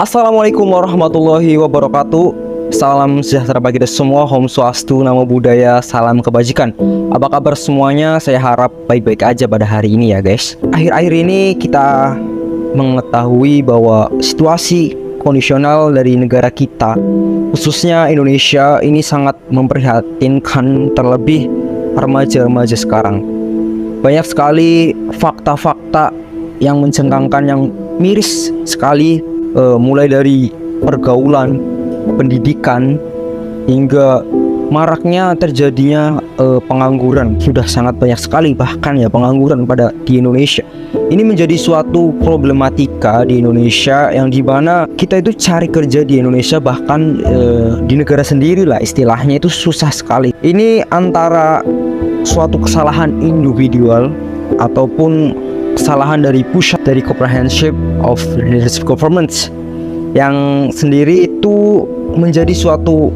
Assalamualaikum warahmatullahi wabarakatuh. Salam sejahtera bagi kita semua. Om Swastiastu, Namo Buddhaya, salam kebajikan. Apa kabar semuanya? Saya harap baik-baik aja pada hari ini ya guys. Akhir-akhir ini kita mengetahui bahwa situasi kondisional dari negara kita, khususnya Indonesia, ini sangat memprihatinkan, terlebih remaja-remaja sekarang. Banyak sekali fakta-fakta yang mencengangkan, yang miris sekali, mulai dari pergaulan, pendidikan, hingga maraknya terjadinya pengangguran. Sudah sangat banyak sekali bahkan ya pengangguran di Indonesia. Ini menjadi suatu problematika di Indonesia, yang dimana kita itu cari kerja di Indonesia, bahkan di negara sendiri lah istilahnya, itu susah sekali. Ini antara suatu kesalahan individual ataupun kesalahan dari pusat, dari comprehensive of leadership government, yang sendiri itu menjadi suatu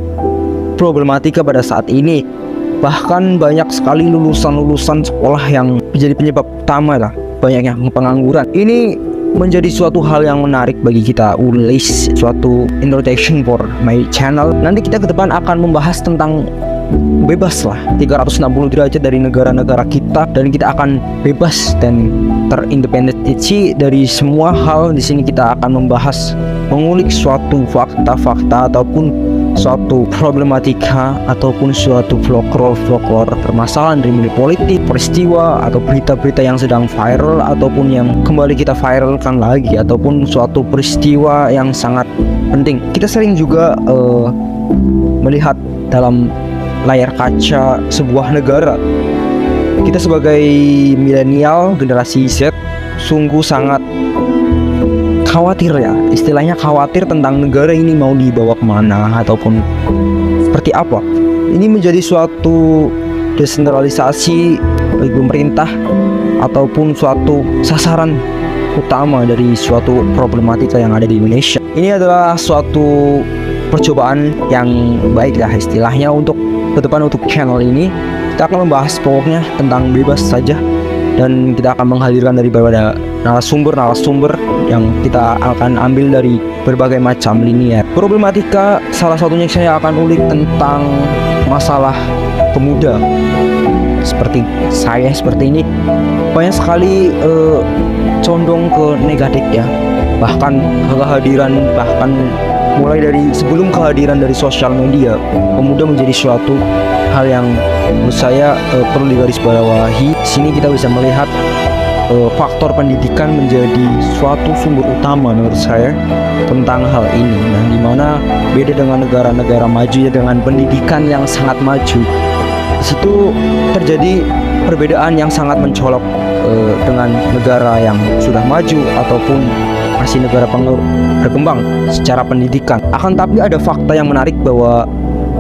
problematika pada saat ini. Bahkan banyak sekali lulusan-lulusan sekolah yang menjadi penyebab utama lah banyaknya pengangguran. Ini menjadi suatu hal yang menarik bagi kita ulis suatu introduction for my channel. Nanti kita ke depan akan membahas tentang bebas lah 360 derajat dari negara-negara kita, dan kita akan bebas dan terindependensi dari semua hal. Di sini kita akan membahas, mengulik suatu fakta-fakta ataupun suatu problematika ataupun suatu folklore permasalahan dari politik, peristiwa atau berita-berita yang sedang viral ataupun yang kembali kita viralkan lagi, ataupun suatu peristiwa yang sangat penting. Kita sering juga melihat dalam layar kaca sebuah negara. Kita sebagai milenial generasi Z sungguh sangat khawatir ya, istilahnya khawatir tentang negara ini mau dibawa kemana ataupun seperti apa. Ini menjadi suatu desentralisasi bagi pemerintah ataupun suatu sasaran utama dari suatu problematika yang ada di Indonesia. Ini adalah suatu percobaan yang baik lah istilahnya untuk ke depan. Untuk channel ini kita akan membahas pokoknya tentang bebas saja, dan kita akan menghadirkan daripada narasumber yang kita akan ambil dari berbagai macam linear problematika. Salah satunya saya akan ulik tentang masalah pemuda seperti saya seperti ini. Banyak sekali condong ke negatif ya, bahkan mulai dari sebelum kehadiran dari sosial media, pemuda menjadi suatu hal yang menurut saya perlu digarisbawahi. Di sini kita bisa melihat faktor pendidikan menjadi suatu sumber utama menurut saya tentang hal ini. Nah, dimana beda dengan negara-negara maju ya, dengan pendidikan yang sangat maju, di situ terjadi perbedaan yang sangat mencolok dengan negara yang sudah maju ataupun masih negara berkembang secara pendidikan. Akan tapi ada fakta yang menarik bahwa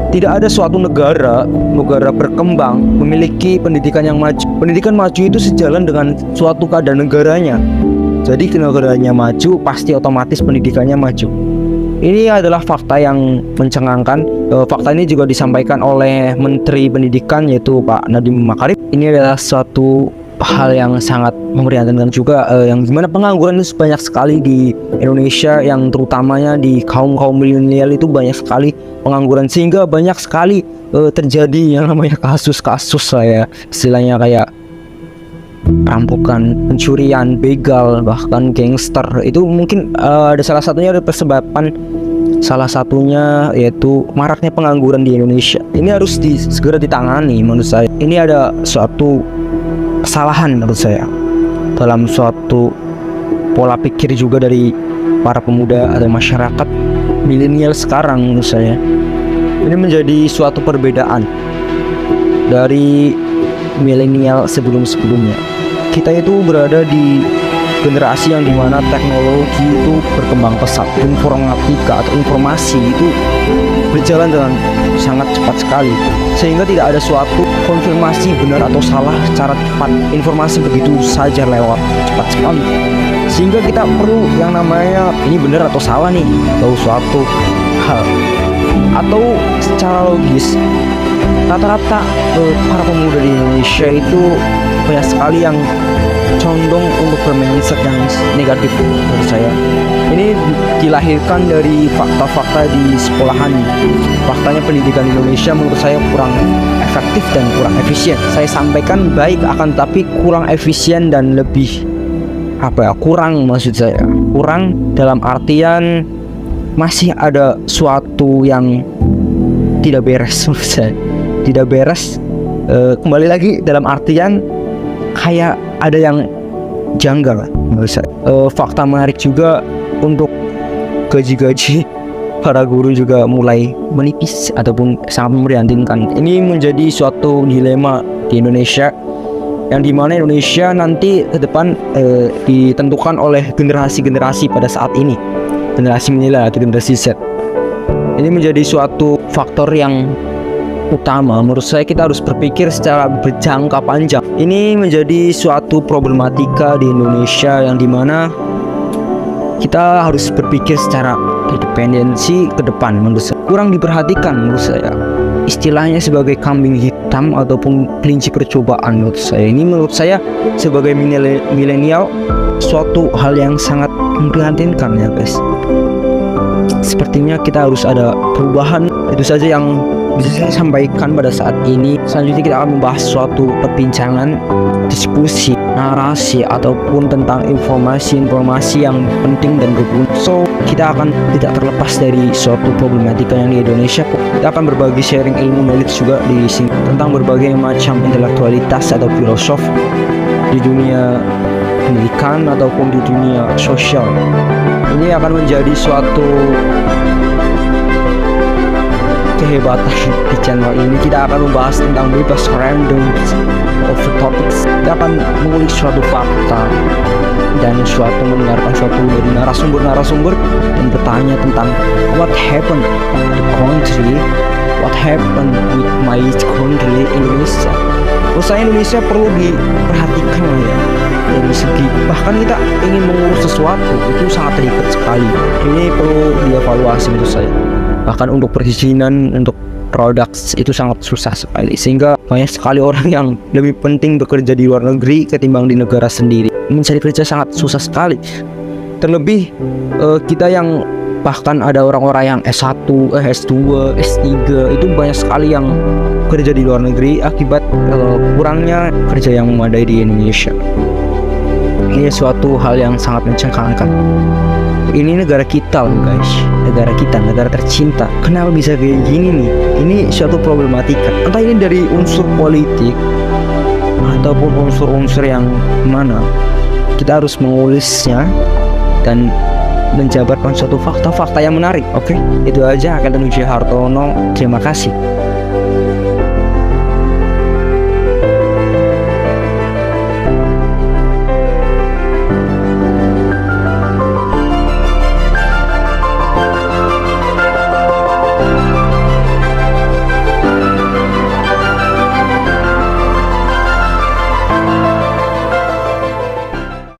tidak ada suatu negara berkembang memiliki pendidikan yang maju. Pendidikan maju itu sejalan dengan suatu keadaan negaranya. Jadi negaranya maju, pasti otomatis pendidikannya maju. Ini adalah fakta yang mencengangkan. Fakta ini juga disampaikan oleh Menteri Pendidikan, yaitu Pak Nadiem Makarim. Ini adalah suatu hal yang sangat memprihatinkan juga, yang dimana pengangguran itu banyak sekali di Indonesia, yang terutamanya di kaum milenial itu banyak sekali pengangguran, sehingga banyak sekali terjadi yang namanya kasus-kasus lah ya, istilahnya kayak perampokan, pencurian, begal, bahkan gangster. Itu mungkin ada salah satunya, ada salah satunya yaitu maraknya pengangguran di Indonesia. Ini harus segera ditangani menurut saya. Ini ada suatu kesalahan menurut saya dalam suatu pola pikir juga dari para pemuda atau masyarakat milenial sekarang. Menurut saya ini menjadi suatu perbedaan dari milenial sebelumnya. Kita itu berada di generasi yang dimana teknologi itu berkembang pesat, informatika atau informasi itu berjalan dengan sangat cepat sekali, sehingga tidak ada suatu konfirmasi benar atau salah secara cepat. Informasi begitu saja lewat cepat sekali, sehingga kita perlu yang namanya ini benar atau salah nih, atau suatu hal, atau secara logis. Rata-rata para pemuda di Indonesia itu banyak sekali yang condong untuk mindset yang negatif menurut saya. Ini dilahirkan dari fakta-fakta di sekolahan. Faktanya pendidikan Indonesia menurut saya kurang efektif dan kurang efisien. Saya sampaikan baik, akan tapi kurang efisien dan lebih kurang, maksud saya kurang dalam artian masih ada suatu yang tidak beres menurut saya. Tidak beres, kembali lagi dalam artian kayak ada yang janggal menurut saya. Fakta menarik juga untuk gaji-gaji para guru juga mulai menipis ataupun sangat memprihatinkan. Ini menjadi suatu dilema di Indonesia, yang dimana Indonesia nanti ke depan ditentukan oleh generasi-generasi pada saat ini, generasi milenial atau generasi Z. Ini menjadi suatu faktor yang utama. Menurut saya kita harus berpikir secara berjangka panjang. Ini menjadi suatu problematika di Indonesia yang dimana kita harus berpikir secara independensi ke depan. Menurut saya kurang diperhatikan menurut saya. Istilahnya sebagai kambing hitam ataupun kelinci percobaan menurut saya. Ini menurut saya sebagai milenial suatu hal yang sangat memprihatinkan ya guys. Sepertinya kita harus ada perubahan. Itu saja yang bisa saya sampaikan pada saat ini. Selanjutnya kita akan membahas suatu perbincangan, diskusi, narasi ataupun tentang informasi-informasi yang penting dan berguna. So kita akan tidak terlepas dari suatu problematika yang di Indonesia. Kita akan berbagi sharing ilmu knowledge juga di sini tentang berbagai macam intelektualitas atau filosof di dunia pendidikan ataupun di dunia sosial. Ini akan menjadi suatu kehebatan di channel ini. Kita akan membahas tentang bebas random over topics. Kita akan mengulik suatu fakta dan mendengarkan suatu dari narasumber dan bertanya tentang what happened to country, what happened with my country Indonesia. Menurut saya Indonesia perlu diperhatikan lah ya, dari segi bahkan kita ingin mengurus sesuatu itu sangat ribet sekali. Ini perlu dievaluasi menurut saya. Bahkan untuk perizinan untuk produk itu sangat susah sekali, sehingga banyak sekali orang yang lebih penting bekerja di luar negeri ketimbang di negara sendiri. Mencari kerja sangat susah sekali. Terlebih kita yang bahkan ada orang-orang yang S1, S2, S3 itu banyak sekali yang kerja di luar negeri akibat kurangnya kerja yang memadai di Indonesia. Ini suatu hal yang sangat mencengangkan. Ini negara kita loh guys, negara kita, negara tercinta. Kenapa bisa kayak gini nih? Ini suatu problematika. Entah ini dari unsur politik ataupun unsur-unsur yang mana. Kita harus mengulisnya dan menjabarkan suatu fakta-fakta yang menarik. Oke, itu aja. Akan Hartono. Terima kasih.